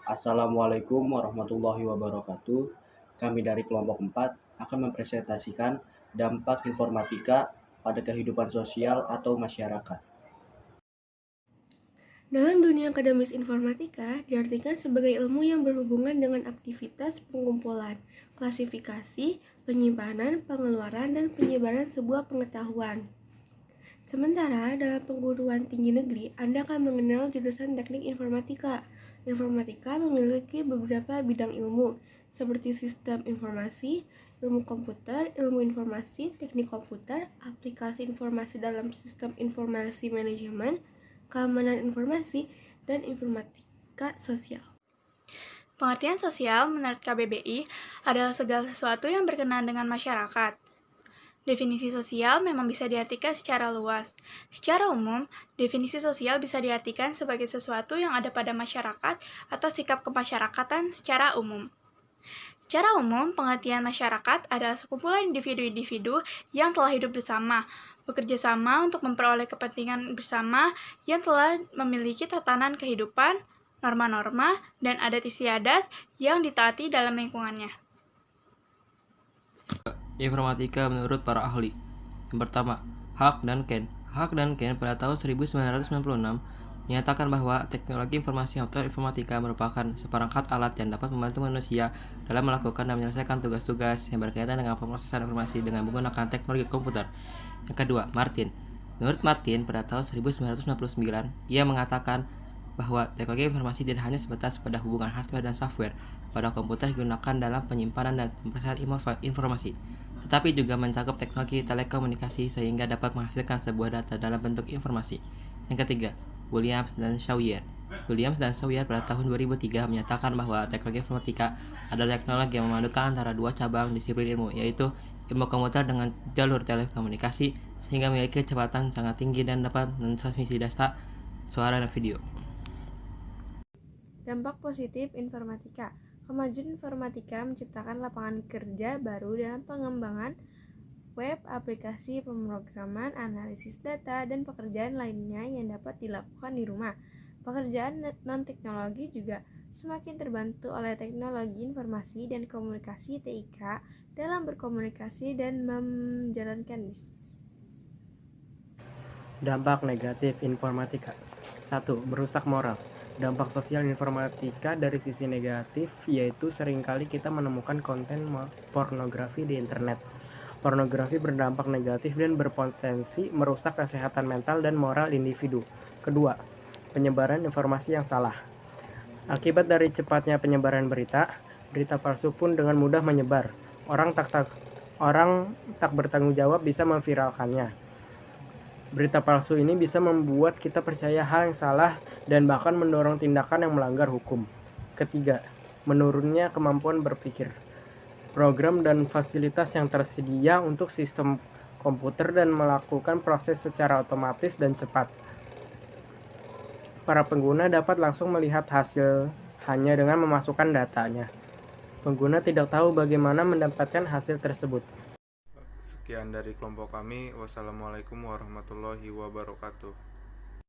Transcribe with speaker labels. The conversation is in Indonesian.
Speaker 1: Assalamualaikum warahmatullahi wabarakatuh. Kami dari kelompok 4 akan mempresentasikan dampak informatika pada kehidupan sosial atau masyarakat.
Speaker 2: Dalam dunia akademis informatika, diartikan sebagai ilmu yang berhubungan dengan aktivitas pengumpulan, klasifikasi, penyimpanan, pengeluaran, dan penyebaran sebuah pengetahuan. Sementara dalam perguruan tinggi negeri, Anda akan mengenal jurusan teknik informatika. Informatika memiliki beberapa bidang ilmu, seperti sistem informasi, ilmu komputer, ilmu informasi, teknik komputer, aplikasi informasi dalam sistem informasi manajemen, keamanan informasi, dan informatika sosial.
Speaker 3: Pengertian sosial menurut KBBI adalah segala sesuatu yang berkenaan dengan masyarakat. Definisi sosial memang bisa diartikan secara luas. Secara umum, definisi sosial bisa diartikan sebagai sesuatu yang ada pada masyarakat atau sikap kemasyarakatan secara umum. Secara umum, pengertian masyarakat adalah sekumpulan individu-individu yang telah hidup bersama, bekerja sama untuk memperoleh kepentingan bersama yang telah memiliki tatanan kehidupan, norma-norma, dan adat istiadat yang ditaati dalam lingkungannya.
Speaker 4: Informatika menurut para ahli. Yang pertama, Haack dan Ken. Haack dan Ken pada tahun 1996 menyatakan bahwa teknologi informasi atau informatika merupakan seperangkat alat yang dapat membantu manusia dalam melakukan dan menyelesaikan tugas-tugas yang berkaitan dengan pemrosesan informasi dengan menggunakan teknologi komputer. Yang kedua, Martin. Menurut Martin, pada tahun 1969, ia mengatakan bahwa teknologi informasi tidak hanya sebatas pada hubungan hardware dan software pada komputer digunakan dalam penyimpanan dan pemrosesan informasi, tetapi juga mencakup teknologi telekomunikasi sehingga dapat menghasilkan sebuah data dalam bentuk informasi. Yang ketiga, Williams dan Sawyer. Williams dan Sawyer pada tahun 2003 menyatakan bahwa teknologi informatika adalah teknologi yang memadukan antara dua cabang disiplin ilmu, yaitu ilmu komputer dengan jalur telekomunikasi, sehingga memiliki kecepatan sangat tinggi dan dapat mentransmisi data, suara, dan video.
Speaker 2: Dampak positif informatika. Kemajuan informatika menciptakan lapangan kerja baru dalam pengembangan web, aplikasi pemrograman, analisis data, dan pekerjaan lainnya yang dapat dilakukan di rumah. Pekerjaan non-teknologi juga semakin terbantu oleh teknologi informasi dan komunikasi TIK dalam berkomunikasi dan menjalankan bisnis.
Speaker 5: Dampak negatif informatika. 1. Merusak moral. Dampak sosial informatika dari sisi negatif yaitu seringkali kita menemukan konten pornografi di internet. Pornografi berdampak negatif dan berpotensi merusak kesehatan mental dan moral individu. Kedua, penyebaran informasi yang salah. Akibat dari cepatnya penyebaran berita palsu pun dengan mudah menyebar. Orang tak bertanggung jawab bisa memviralkannya. Berita palsu ini bisa membuat kita percaya hal yang salah dan bahkan mendorong tindakan yang melanggar hukum. Ketiga, menurunnya kemampuan berpikir. Program dan fasilitas yang tersedia untuk sistem komputer dan melakukan proses secara otomatis dan cepat. Para pengguna dapat langsung melihat hasil hanya dengan memasukkan datanya. Pengguna tidak tahu bagaimana mendapatkan hasil tersebut.
Speaker 6: Sekian dari kelompok kami. Wassalamualaikum warahmatullahi wabarakatuh.